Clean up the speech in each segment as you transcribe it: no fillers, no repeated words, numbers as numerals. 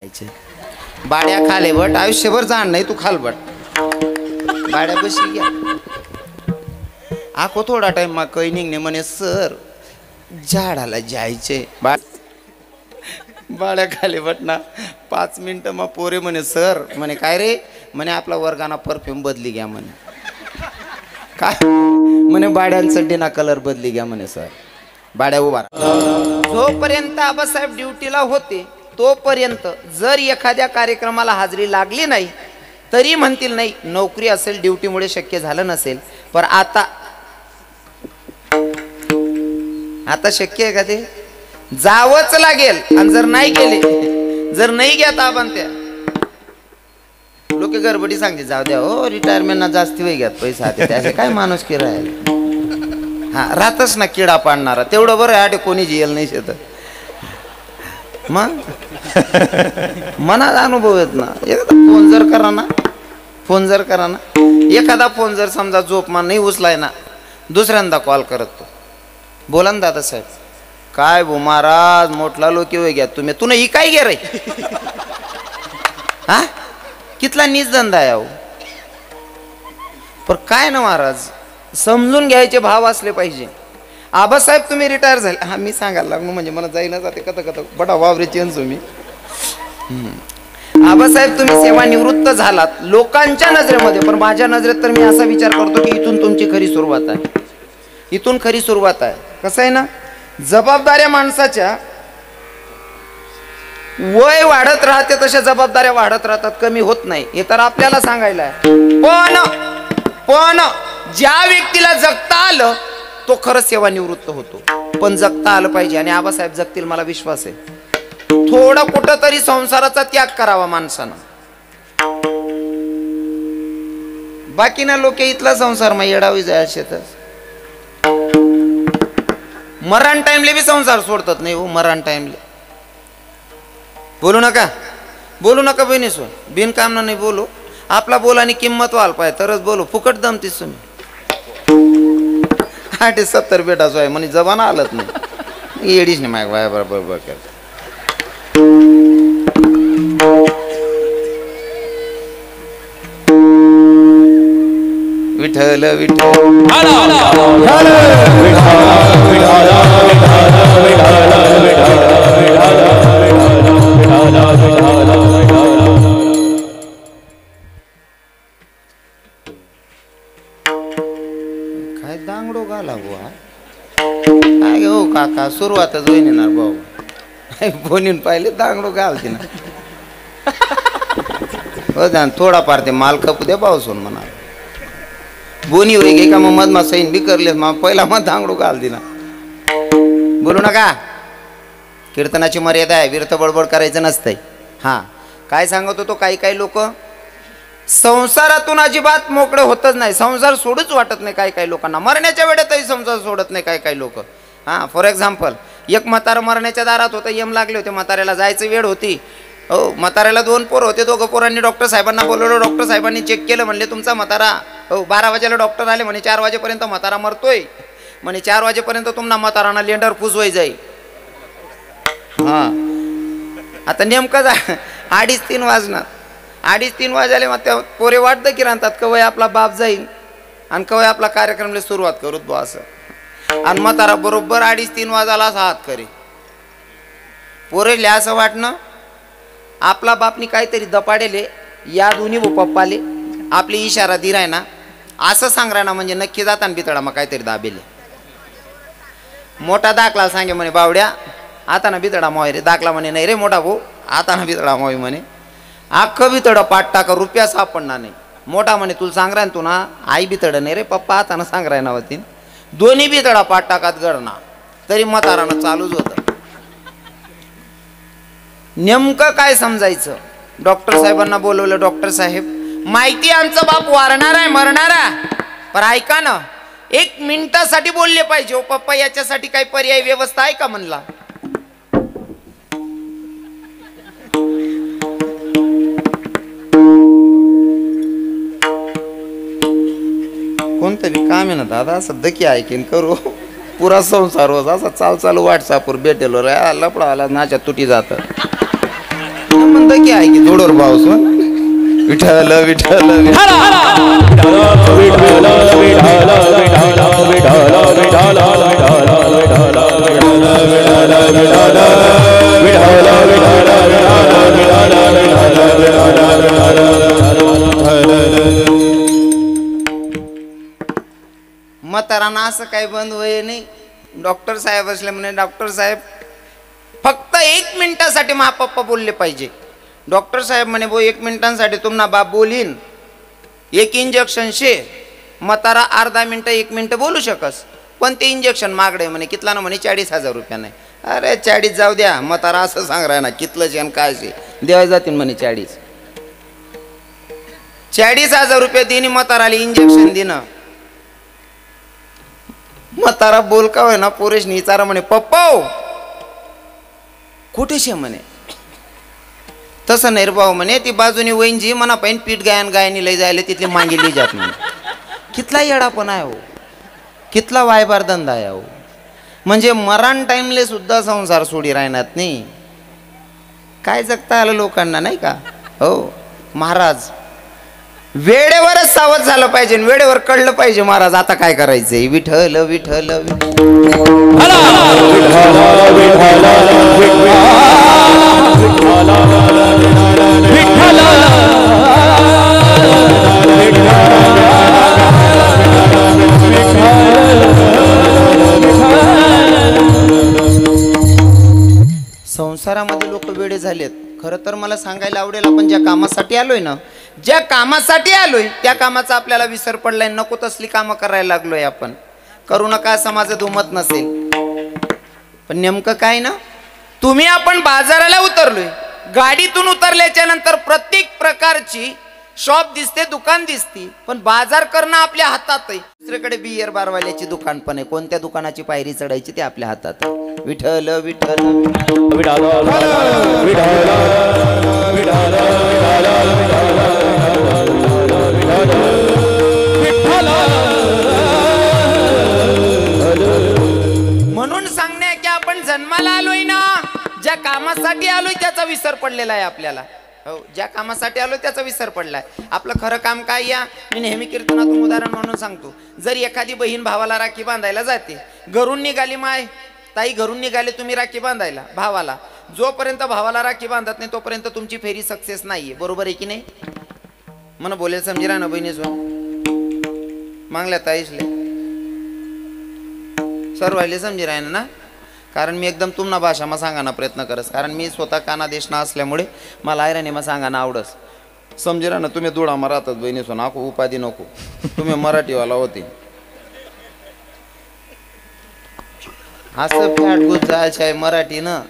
बाड्या खाले बट आयुष्यभर जाण नाही तू खालबट बाड्या बशी घ्या आखो थोडा टाइम मा काही निघणे म्हणे सर झाडाला जायचे बाड्या खाले बट ना 5 मिनिटं मग पोरे म्हणे सर म्हणे काय रे म्हणे आपला वर्गाना परफ्यूम बदली घ्या म्हणे काय म्हणे बाड्यांचा डिना कलर बदली घ्या म्हणे सर बाड्या उभा जोपर्यंत आबासाहेब ड्युटीला होते तोपर्यंत जर एखाद्या कार्यक्रमाला हाजरी लागली नाही तरी म्हणतील नाही नोकरी असेल ड्युटीमुळे शक्य झालं नसेल पण आता शक्य आहे का ते जावंच लागेल आणि जर नाही गेले जर नाही घेत आपण त्या लोक गडबडी सांगते जाऊ द्या हो रिटायरमेंट ना जास्ती वय घ्यात पैसा त्याचे काय माणूस की राहील हा राहतच ना किडा पाडणारा तेवढं बरं आहे कोणी जेल नाही शेत मग मनात अनुभव येत ना एखादा फोन जर करा ना एखादा फोन जर समजा झोपमान नाही उचलाय ना दुसऱ्यांदा कॉल करत तो बोला ना दादा साहेब काय भो महाराज मोठला लोक वय घ्या तुम्ही तू नाही काय गे रे हा कितला नीच धंदा आहे पण काय ना महाराज समजून घ्यायचे भाव असले पाहिजे आबासाहेब तुम्ही रिटायर झाले हा मी सांगायला लागलो म्हणजे मला जाईना जाते कथ बडा वावरे चेंज मी आबासाहेब तुम्ही सेवानिवृत्त झालात लोकांच्या नजरेमध्ये पण माझ्या नजरेत तर मी असा विचार करतो की इथून तुमची खरी सुरुवात आहे इथून खरी सुरुवात आहे कसं आहे ना जबाबदाऱ्या माणसाच्या वय वाढत राहते तशा जबाबदाऱ्या वाढत राहतात कमी होत नाही हे तर आपल्याला सांगायला आहे पण ज्या व्यक्तीला जगता आलं तो खरंच सेवानिवृत्त होतो पण जगता आलं पाहिजे आणि आबासाहेब जगतील मला विश्वास आहे थोडा कुठं तरी संसाराचा त्याग करावा माणसानं बाकी ना लोक इथला संसार मग येडावी जाय शेतच मरण टाइमले बी संसार सोडतात नाही हो मरण टाइमले बोलू नका बहिणी सोन बिनकामना नाही बोलू आपला बोलानी किंमत व्हायला पाहिजे तरच बोलू फुकट दमतीस तुम्ही 70 बेटा सोय म्हणे जबाना आलत नाही येडीच नाही माग बाय बरोबर कर विठ्ठल काय दांगडो गाला बुवा काय हो काका सुरुवातच होईन ना भाऊ बोलून पाहिले दांगडो घालते ना हो जा थोडाफार ते माल खपू दे पावसून म्हणा बोनी होई गे का मग मधमा सैन बी करले मग पहिला मग दांगडो घालते ना बोलू नका कीर्तनाची मर्यादा आहे विरत बडबड करायचं नसतंय हा काय सांगत होतो काही लोक संसारातून अजिबात मोकळे होतच नाही संसार सोडूच वाटत नाही काही लोकांना मरण्याच्या वेळेतही संसार सोडत नाही काही लोक हां फॉर एक्झाम्पल एक म्हातारा मरण्याच्या दारात होतं यम लागले होते म्हाताऱ्याला जायचं वेळ होती हो म्हाताऱ्याला 2 पोरं होते दोघं पोरांनी डॉक्टर साहेबांना बोलवलं डॉक्टर साहेबांनी चेक केलं म्हणले तुमचा म्हातारा हो 12 वाजेला डॉक्टर आले म्हणे 4 वाजेपर्यंत म्हातारा मरतोय म्हणे 4 वाजेपर्यंत तुमना म्हातारांना लेंडर पुजवाय जाईल हां आता नेमकं 2:30-3 वाजणार 2:30-3 वाजले मग त्या पोरे वाटतं की राहतात कवय आपला बाप जाईल आणि कवय आपला कार्यक्रमला सुरुवात करूत बा असं आणि म्हातारा बरोबर 2:30-3 वाजायला असा हात करे पोरेले असं वाटणं आपला बापनी काहीतरी दपाडेले या दोन्ही पप्पाले आपली इशारा दिराय ना असं सांगराय ना म्हणजे नक्की जाताना बितडा मग काहीतरी दाबेले मोठा दाखला सांगे म्हणे बावड्या आता ना बितडा मोय रे दाखला म्हणे नाही रे मोठा भाऊ आता ना बितडा मोय म्हणे अख्खं बितडं पाठ टाका रुपया सापडणार नाही मोठा म्हणे तुला सांगराय तू ना आई बितडं नाही रे पप्पा आता ना सांगराय ना होती दोन्ही बितडा पाठ टाकात गडना तरी म्हातारानं चालूच होतं नेमकं काय समजायचं डॉक्टर साहेबांना बोलवलं डॉक्टर साहेब माहिती आमचा बाप वारणार आहे मरणार आहे पण ऐका ना 1 मिनिटासाठी बोलले पाहिजे ओ पप्पा याच्यासाठी काही पर्याय व्यवस्था आहे का म्हणला कोणतं बी काम आहे ना दादा असं दकी ऐकीन करू पुरा संसार होता असा चालू व्हॉट्सअपवर भेटेलो रे लपडा आला नाच्या तुटी जात जिंदगी आहे की जोडोर भाऊसून विठ्ठल विठ्ठल म्हातारांना असं काही बंद होय नाही. डॉक्टर साहेब असले म्हणे डॉक्टर साहेब फक्त 1 मिनिटासाठी मा पप्पा बोलले पाहिजे. डॉक्टर साहेब म्हणे भाऊ 1 मिनिटांसाठी तुमना बाप बोलीन 1 इंजेक्शन शे. म्हातारा अर्धा मिनिट 1 मिनिट बोलू शकस पण ते इंजेक्शन मागडे म्हणे कितला ना म्हणे 40,000 रुपया नाही. अरे 40 जाऊ द्या म्हातारा असं सांग राय ना कितलं शेण काय शे देवा जातील म्हणे 40,000 रुपये देणे म्हाताराला इंजेक्शन देणं. म्हातारा बोल का होय ना पोरेशनी विचारा म्हणे पप्पा कुठे शे म्हणे. तसं नाही रे भाऊ म्हणे ती बाजूनी वैनजी मना पाहिन पीठ गायनी लय जायला तिथली मांगिली जात म्हणे. कितला येडा पण आहे हो कितला वायबार धंदा आहे हो. म्हणजे मरण टाइमले सुद्धा संसार सोडी राहणार नाही. काय जगता आलं लोकांना नाही का हो. महाराज वेळेवरच सावध झालं पाहिजे वेळेवर कळलं पाहिजे महाराज आता काय करायचंय. विठ्ठल विठ्ठल संसारामध्ये लोक वेडे झालेत. खरं तर मला सांगायला आवडेल आपण ज्या कामासाठी आलोय ना ज्या कामासाठी आलोय त्या कामाचा आपल्याला विसर पडलाय. नको तसली कामं करायला लागलोय आपण. करू नका समाजात उमत नसेल पण नेमकं काय ना तुम्ही आपण बाजाराला उतरलोय. गाडीतून उतरल्याच्या नंतर प्रत्येक प्रकारची शॉप दिसते दुकान दिसते पण बाजार करणं आपल्या हातात आहे. दुसरीकडे बियर बारवाल्याची दुकान पण आहे. कोणत्या दुकानाची पायरी चढायची ते आपल्या हातात आहे. विठ्ठल विठ्ठल म्हणून सांगणे की आपण जन्माला आलोय ना ज्या कामासाठी आलोय त्याचा विसर पडलेला आहे आपल्याला. हो ज्या कामासाठी आलो त्याचा विसर पडलाय. आपलं खरं काम काय या मी नेहमी कीर्तनातून उदाहरण म्हणून सांगतो. जर एखादी बहीण भावाला राखी बांधायला जाते घरून निघाली माय ताई घरून निघाले तुम्ही राखी बांधायला भावाला. जोपर्यंत भावाला राखी बांधत नाही तोपर्यंत तुमची फेरी सक्सेस नाहीये. बरोबर आहे की नाही. मला बोलेल समजी राहा ना बहिणीच मागल्या ताईसले सर्वायले समजी राहिना ना. कारण मी एकदम तुम्हाला भाषामा सांगाना प्रयत्न करस. कारण मी स्वतः कानादेशना असल्यामुळे मला आयराणीमा सांगाना आवडस. समजी राहा ना तुम्ही दुडामा राहतात बहिणीसो नको उपाधी नको तुम्ही मराठीवाला होते. असं फॅटगुज जायचं आहे मराठी ना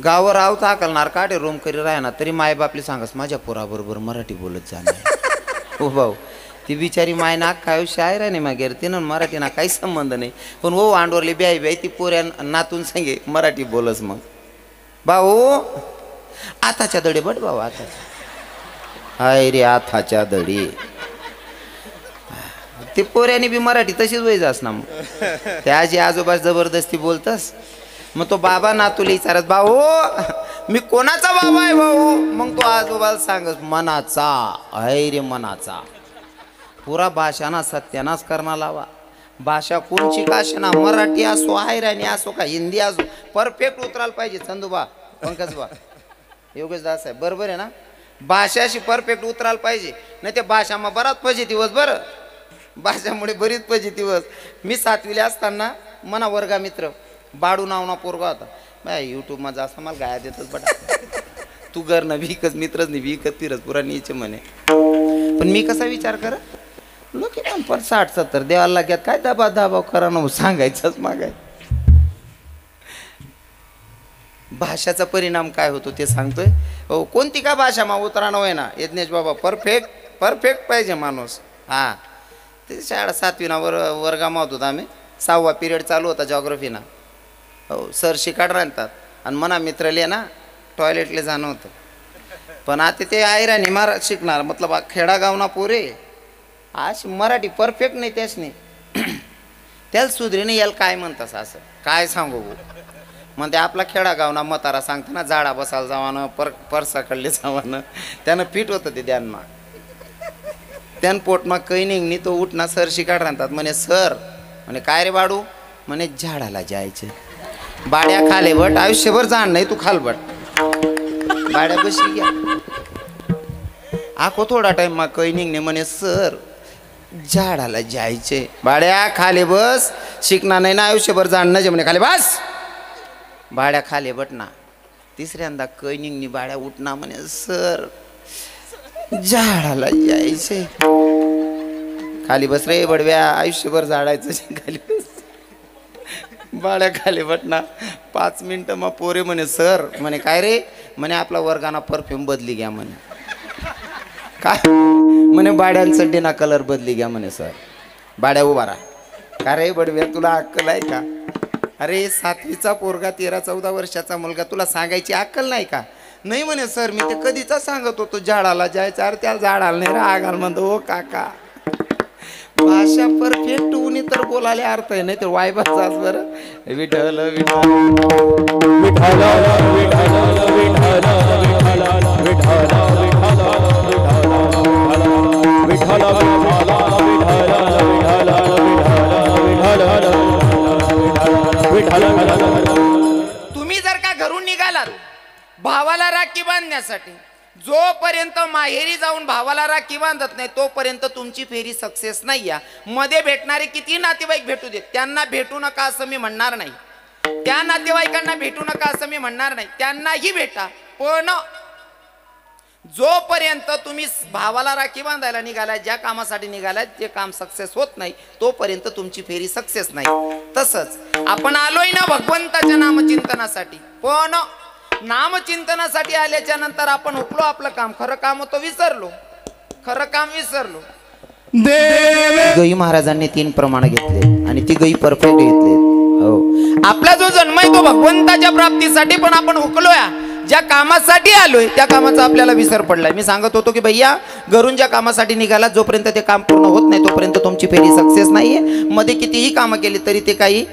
गावर आवत हाकलणार काढे रोम करी राहणार तरी मायबापले सांगस माझ्या पोराबरोबर मराठी बोलत जाणार. हो भाऊ ती बिचारी माय नाक काय शायर नाही मागेर तिनं मराठी ना काही संबंध नाही पण हो अंडोरले ब्याई ब्याई ती पोऱ्या नातून सांगे मराठी बोलस. मग भाऊ आताच्या दडे बट भाऊ आताच्या हाय रे आताच्या दडी ते पोऱ्याने बी मराठी तशीच वय जास ना. मग ते आजी आजोबा जबरदस्ती बोलतस मग तो बाबा नातूला विचारत भाऊ मी कोणाचा बाबा आहे भाऊ. मग तो आजोबाला सांगस मनाचा. हाय रे मनाचा. पुरा भाषाना सत्यानाश करणं लावा. भाषा कोणची काशना मराठी असो आयराणी असो का हिंदी असो परफेक्ट उतरायला पाहिजे. चंदूबा पंकजबा योगेश दास आहे बरोबर आहे ना. भाषाशी परफेक्ट उतरायला पाहिजे नाही ते भाषा मग बराच पॉझिटिव्हच बरं. भाषामुळे बरीच पॉझिटिव्हच. मी 7वीला असताना मना वर्गा मित्र बाडू नावना पोरगा होता. बाय यूट्यूब मध्ये असं मला गाया देतच बटा तू घर ना विकच मित्रच नाही विकत फिरत पुरा नीचे म्हणे. पण मी कसा विचार कर लोक पण 60-70 देवाला लाग्यात काय दबाव करा ना सांगायचंच मागाय. भाषाचा परिणाम काय होतो ते सांगतोय. हो कोणती का भाषा मा उतराणं होय ना यज्ञेश बाबा परफेक्ट पाहिजे माणूस. हां ते शाळा 7वीना वर्गामा होतो आम्ही 6वा पिरियड चालू होता जॉग्रफीना. हो सर शिकाड राहतात आणि मना मित्रले ना टॉयलेटले जाणं होतं. पण आता ते आयराणी मारा शिकणार मतलब खेडागावना पोरे आज मराठी परफेक्ट नाही त्याच नाही त्याला सुधरीने याला काय म्हणतास असं काय सांगू. मग ते आपला खेडागावना म्हातारा सांगतो ना, झाडा बसायला जावानं परसाकडले जावानं, त्यानं फिट होतं ते ध्यानमा. त्यान पोटमा काही निघणी तो उठना सर शिकाड राहतात. म्हणे सर, म्हणे काय रे बाडू, म्हणे झाडाला जायचे. बाड्या खाले बट आयुष्यभर जाण नाही तू खालबट. बाड्या बशी घ्या आखो थोडा टाइम मा काही निघणे. म्हणे सर झाडाला जायचे. बाड्या खाले बस, शिकणार नाही ना आयुष्यभर जाण नाही म्हणे. खाली बस. बाड्या खाले बट ना. तिसऱ्यांदा काही निघणी. बाड्या उठना. म्हणे सर झाडाला जायचे. खाली बस रे बडव्या, आयुष्यभर झाडायचं. खाली बस. बाड्या खाली बटना. 5 मिनिटं मग पोरे म्हणे सर, म्हणे काय रे, म्हणे आपला वर्गाना परफ्यूम बदली घ्या म्हणे. काय म्हणे बाड्यांचा डेना कलर बदली घ्या म्हणे सर. बाड्या उभा राहा. का रे बडव्या तुला अक्कल आहे का? अरे 7वीचा पोरगा 13-14 वर्षाचा मुलगा, तुला सांगायची अक्कल नाही का? नाही म्हणे सर मी ते कधीचा सांगत होतो झाडाला जायचं. अरे त्या झाडाला नाही रागाल म्हणतो. ओ काका भाषा परफेक्ट होऊन तर बोलायला अर्थ आहे, नाही तर वायबाचाच बरं. विठ्ठल विठ्ठल विठ्ठल तुम्ही जर का घरून निघालात भावाला राखी बांधण्यासाठी, जोपर्यंत माहेरी जाऊन भावाला राखी बांधत नाही तोपर्यंत तुमची फेरी सक्सेस नाही. या मध्ये भेटणारे किती नातेवाईक भेटू देत, त्यांना भेटू नका असं मी म्हणणार नाही. त्या नातेवाईकांना भेटू नका असं मी म्हणणार नाही, त्यांनाही भेटा. पण जोपर्यंत तुम्ही भावाला राखी बांधायला निघालाय, ज्या कामासाठी निघालाय ते काम सक्सेस होत नाही तोपर्यंत तुमची फेरी सक्सेस नाही. तसंच आपण आलोय ना भगवंताच्या नामचिंतनासाठी, पण नामचिंतनासाठी आल्याच्या नंतर आपण हुकलो आपलं काम, खरं काम होतं विसरलो. खरं काम विसरलो. गई महाराजांनी 3 प्रमाण घेतले आणि ती गई परफेक्ट घेतले. हो, आपला जो जन्म आहे तो भगवंताच्या प्राप्तीसाठी, पण आपण हुकलोय. ज्या कामासाठी आलोय त्या कामाचा आपल्याला विसर पडलाय. मी सांगत होतो की भैया घरून ज्या कामासाठी निघाला जोपर्यंत ते काम पूर्ण होत नाही तोपर्यंत तुमची फेरी सक्सेस नाहीये. मध्ये कितीही कामं केली तरी ते काही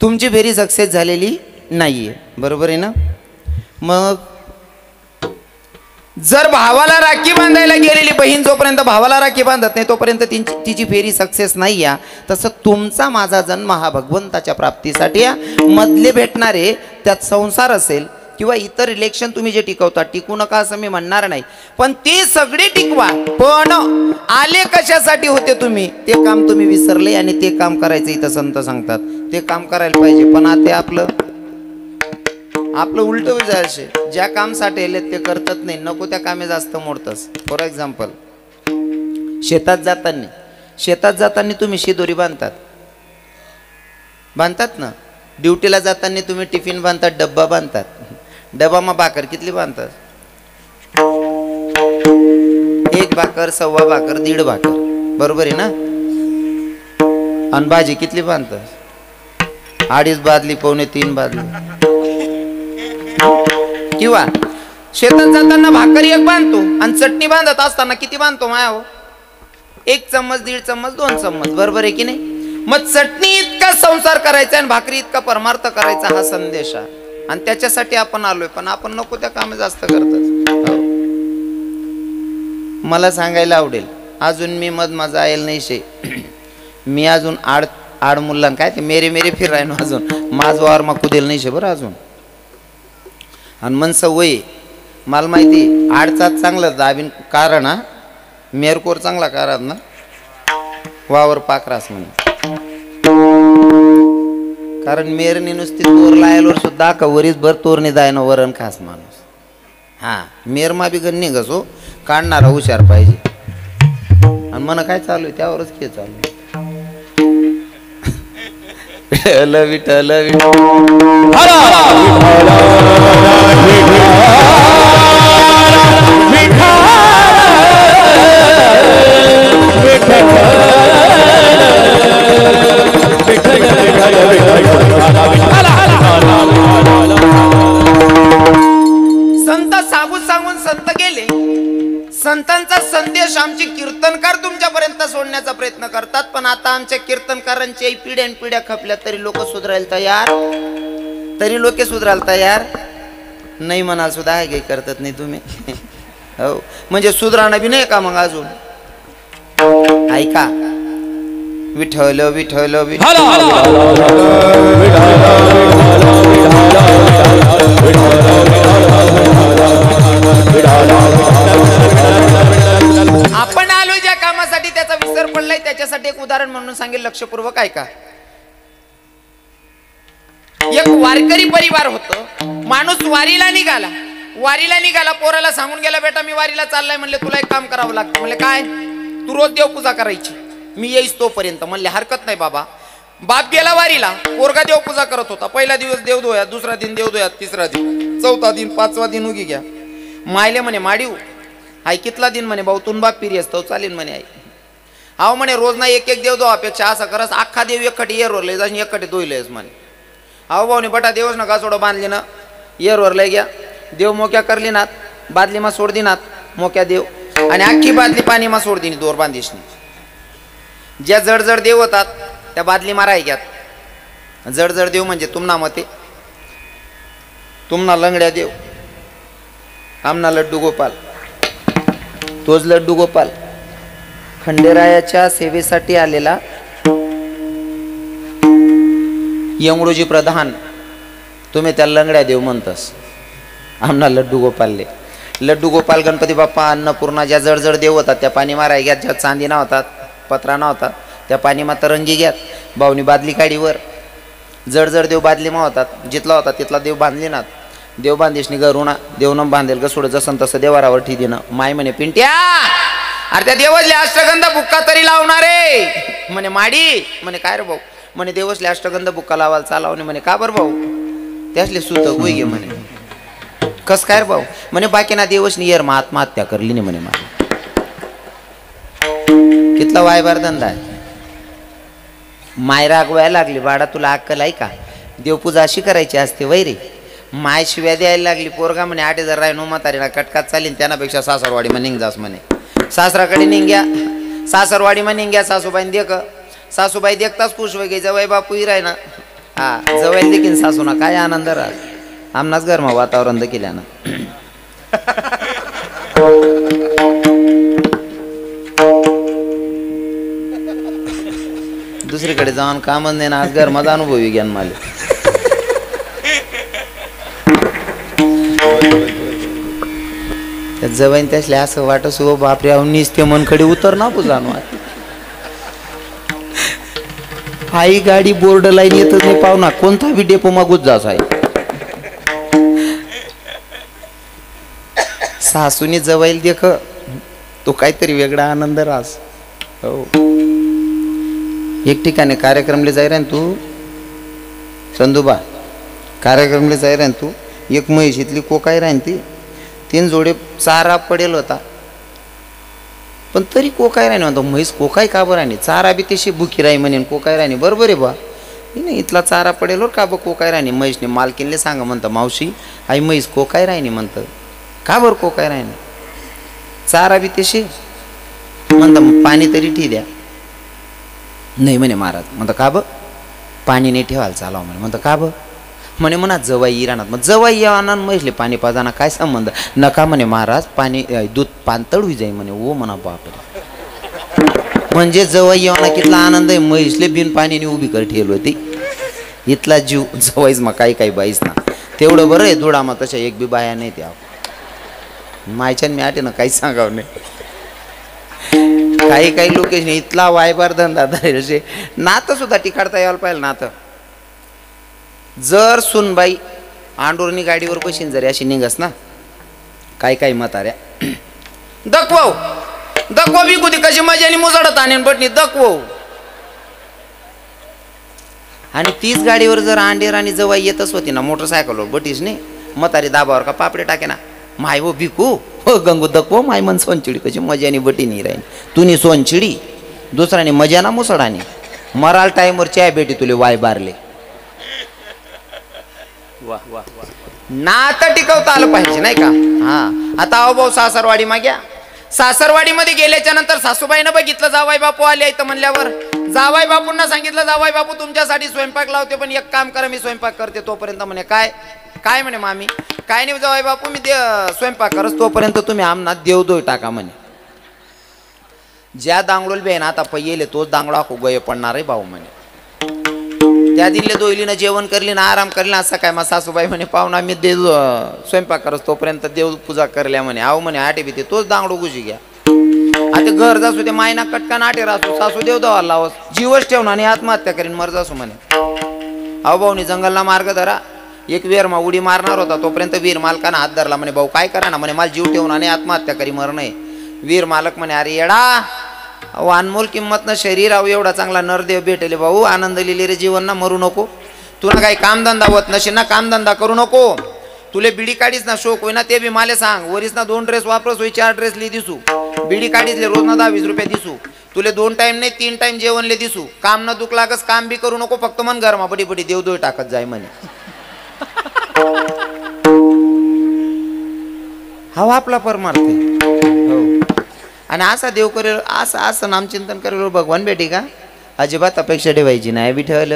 तुमची फेरी सक्सेस झालेली नाहीये. बरोबर आहे ना? मग जर भावाला राखी बांधायला गेलेली बहीण जोपर्यंत भावाला राखी बांधत नाही तोपर्यंत तिची फेरी सक्सेस नाही. या तसं तुमचा माझा जन्म हा भगवंताच्या प्राप्तीसाठी या. मधले भेटणारे त्यात संसार असेल किंवा इतर रिलेशन तुम्ही जे टिकवता, टिकू नका असं मी म्हणणार नाही, पण ते सगळे टिकवा. पण आले कशासाठी होते तुम्ही, ते काम तुम्ही विसरले आणि ते काम करायचं इथं संत सांगतात. ते काम करायला पाहिजे, पण आता आपलं उलट जायचे. ज्या कामसाठी आले ते करतात नाही, नको त्या कामे जास्त मोडतस. फॉर एक्झाम्पल शेतात जाताना तुम्ही शिदोरी बांधतात ना. ड्युटीला जाताना तुम्ही टिफिन बांधतात, डब्बा बांधतात. डबा मग भाकर कितली बांधतात? 1 भाकर, 1.25 भाकर, 1.5 भाकर. बरोबर आहे ना? आणि भाजी कितली बांधतात? 2.5 बादली, 2.25 बादली. किंवा शेतात जाताना भाकर 1 बांधतो आणि चटणी बांधत असताना किती बांधतो मायाव? 1 चम्मच, 1.5 चम्मच, 2 चम्मच. बरोबर आहे की नाही? मग चटणी इतका संसार करायचा आणि भाकरी इतका परमार्थ करायचा हा संदेश आहे. आणि त्याच्यासाठी आपण आलोय, पण आपण नको त्या कामे जास्त करतात. मला सांगायला आवडेल, अजून मी मजा आयल नाही शे. मी अजून आड मुलां काय ते मेरे फिराय ना, अजून माझ वार मा कुदेल नाही शे बरं अजून. आणि मन सवय मला माहिती आडचा चांगला दाबीन कारण हा मेरकोर चांगला कारण ना वावर पाकरास म्हणे. कारण मेरनी नुसती तोर लायलवर सुद्धा कवरीस भर तोरणी जायना वरण खास माणूस. हा मेरमा बी गण निघसो काढणारा हुशार पाहिजे. आणि मन काय चालू आहे त्यावरच के चालू आहे. विठ्ठल संत सांगून संत गेले. संत संतांचा संदेश आमचे कीर्तनकार तुमच्यापर्यंत सोडण्याचा प्रयत्न करतात, पण आता आमच्या कीर्तनकारांची पिढ्यान पिढ्या खपल्या तरी लोक सुधारायला तयार, तरी लोक सुधारायला तयार नाही म्हणाल सुद्धा आहे काही करतात नाही तुम्ही. हो म्हणजे सुधारणा बी नाही का मग अजून. ऐका विठ्ठल विठ्ठल विठ्ठल आपण आलोय ज्या कामासाठी त्याचा विसर पडलाय त्याच्यासाठी एक उदाहरण म्हणून सांगेल, लक्षपूर्वक ऐका. एक वारकरी परिवार होतं. माणूस वारीला निघाला, पोराला सांगून गेला, बेटा मी वारीला चाललाय. म्हणले तुला एक काम करावं लागतं. म्हणले काय? तू रोज देवपूजा करायची, मी येईस तोपर्यंत. म्हणले हरकत नाही बाबा. बाप गेला वारीला, पोरगा देवपूजा करत होता. पहिला दिवस देवधोया, दुसरा दिन देवधोया, तिसरा दिन, चौथा दिन, पाचवा दिन उगी घ्या. मायले म्हणे माडीव आई कितला दिन? म्हणे भाऊ तुन बाप पिरी असतो चालेल म्हणे आई. अहो म्हणे रोज ना एक एक देव दो अपेक्षा असं करस अख्खा देव एकखटी येरवर लय जाऊन एकखटी दोयलेस म्हणे. अहो भाऊ बटा देवच नका सोडं बांधली ना येरवर लय घ्या. देव मोक्या करली नात, बादली मा सोड दिनात मोक्या देव, आणि अख्खी बादली पाणी मा सोड दिनी दोर बांधीशनी. ज्या जड देव होतात त्या बादली माराय घ्यात. जड देव म्हणजे तुमना मते, तुमना लंगड्या देव, आमना लड्डू गोपाल. तोच लड्डू गोपाल खंडेरायाच्या सेवेसाठी आलेला यमरोजी प्रधान. तुम्ही त्या लंगड्या देव म्हणतस, आमना लड्डू गोपालले. लड्डू गोपाल गणपती बाप्पा अन्नपूर्णा ज्या जड देव होतात त्या पाणी माराय घ्यात. ज्या चांदी ना होतात पत्रा ना होतात त्या पाणी मा तरंगी घ्यात. भाऊनी बादली काडीवर जड देव बादली मा होतात. जिथला होता तिथला देव बांधली नात. देव बांधीशनी गरुणा देवनं बांधेल ग सोड जसं तसं देवारावर ठी देणं. माय म्हणे पिंट्या अरे त्या देवसले अष्टगंध बुक्का तरी लावणारे. म्हणे माडी. म्हणे काय रे भाऊ? म्हणे देवसले अष्टगंध बुक्का लावायला चालावणे. म्हणे का बरं भाऊ? त्यासले सुत होई गे म्हणे. कस काय रे भाऊ? म्हणे बाकी ना देवसनी येर मग आत्महत्या करली नाही म्हणे. मला कितला वायबार धंदा आहे. माय रागवायला लागली बाळा तुला अक्कल आहे का? देवपूजा अशी करायची असते वैरे. माय शिव्या द्यायला लागली. पोरगा म्हणे 8,000 राय नो म्हातारीला कटकात चालीन त्यानापेक्षा सासरवाडी मा निघजास म्हणे. सासराकडे निघ्या, सासरवाडी मा निघ्या. सासूबाई देख, सासूबाई देखताच खुश वगे जवाई बापू राय ना. हा जवाई देखील सासू ना काय आनंद राहा. आमनाच घरमा वातावरण देखील ना. दुसरीकडे जाऊन कामच नाही ना. आज घर माझा अनुभवी ज्ञान मला. जवळ त्यासले असं वाटस हो बापरे अवनीस ते मनकडे उतर ना जाणू. आई गाडी बोर्ड लाईन येतच नाही पाहुणा कोणता बी डेपो मागूच जास आहे. सासूनी जवळ देख तो काहीतरी वेगळा आनंद रास. हो एक ठिकाणी कार्यक्रमले जाय रे तू संधुबा, कार्यक्रमले जाय रे तू. एक म्हैशीतली कोकाय राहीन ती 3 जोडे चारा पडेल होता पण तरी कोकाय राही म्हणतो. म्हैस कोकाय का बरं राणी? चारा बी तशी भुकी राही म्हणे कोकाय राणी. बरोबर आहे बा नाही इथला चारा पडेल हो का बा कोकाय राणी. म्हैसने मालकीनले सांगा म्हणतं मावशी आई म्हैस कोकाय राहिनी म्हणतं. का बरं कोकाय राहिनी? चारा बी तशी म्हणतं पाणी तरी ठी द्या. नाही म्हणे महाराज. म्हणतं का ब पाणी नाही ठेवायला चालाव म्हणे. म्हणतं का ब? म्हणे म्हणा जवाई इराणात. मग जवाई येवाना म्हैसले पाणी पाजाना काय संबंध? नका म्हणे महाराज पाणी दूध पाणतळ होई जाई म्हणे. ओ म्हणा बापरे. म्हणजे जवाई येवाना कितला आनंद आहे. म्हैसले बिन पाणीने उभी कर ठेवली होती. इथला जीव जवाईच मग काही बाईच ना. तेवढं बरं आहे धुडा मग तशा एक बी बाया नाही त्या. मायच्यान मी आटे ना काहीच सांगावं नाही. काही लोकेशन इथला वायबार धंदा धरायचे. नातं सुद्धा टिकाडता यायला पाहिजे नातं. जर सुनबाई आंडोरनी गाडीवर बशीन जरी अशी निघस ना काही म्हाताऱ्या दखवा विकुती कशी मजानी मुजडत आणेन बटणी दखवो. आणि तीच गाडीवर जर आंडेर आणि जवाई येतच होती ना मोटरसायकलवर बटीस नाही म्हातारी दाबावर का पापडे टाके ना. माय हो भिकू हो गंगू दखवो माय मन सोनचिडी कशी मजानी बटी नाही राहीन. तुनी सोनचिडी दुसऱ्याने मजाना मुसडानी मराल टाईमवर चाय बेटी तुले वाय बारले. नातं टिकवता आलं पाहिजे नाही का. हा आता अहो भाऊ सासरवाडी माग्या सासरवाडीमध्ये गेल्याच्या नंतर सासूबाईनं बघितलं जावाई बापू आले इथं म्हणल्यावर जावाई बापूंना सांगितलं जावाई बापू तुमच्यासाठी स्वयंपाक लावते पण एक काम करा मी स्वयंपाक करते तोपर्यंत म्हणे काय काय म्हणे मामी काय नाही जावाई बापू मी स्वयंपाक करस तोपर्यंत तुम्ही आमना देवदोय टाका म्हणे ज्या दांगडोल बे ना आता पहिले तोच दांगडा गोय पडणार आहे भाऊ म्हणे त्या दिले दोयलीनं जेवण करली ना आराम करली ना असं काय मग सासूबाई म्हणे पाहुणा मी देव स्वयंपाक करस तोपर्यंत देव पूजा करल्या म्हणे आहो म्हणे आटे बी ते तोच दांगडो गुजी घ्या आता घर जासू ते मायना कटका नाटे रासू सासू देव दवा लावस जीवच ठेवून आणि आत्महत्या करीन मर जासू म्हणे अहो भाऊनी जंगलला मार्ग धरा एक वीर मा उडी मारणार होता तोपर्यंत वीर मालकानं हात धरला म्हणे भाऊ काय करा ना म्हणे मला जीव ठेवून आणि आत्महत्या करी मर नाही वीर मालक म्हणे अरे येडा अहो अनमोल किंमत न शरीर अहो एवढा चांगला नरदेव भेटेले भाऊ आनंद लिहिले रे जीवन ना मरू नको तुला काही कामधंदा होत नशील ना कामधंदा करू नको तुले बिडी काढीस ना शोक होई ना ते बी माले सांग वरीस ना 2 ड्रेस वापरस होई 4 ड्रेस ली दिसू बिडी काढीसले रोज ना 10-20 रुपये दिसू तुले 2 टाइम नाही 3 टाइम जेवण ले दिसू काम न दुख लागस काम बी करू नको फक्त मन घरमा बडी बडी देवदोय टाकत जाय म्हणे हा आपला परमार्थ हो आणि असा देव करेल असं असं नामचिंतन करेल भगवान भेटी का अजिबात अपेक्षा ठेवायची नाही विठ्ठल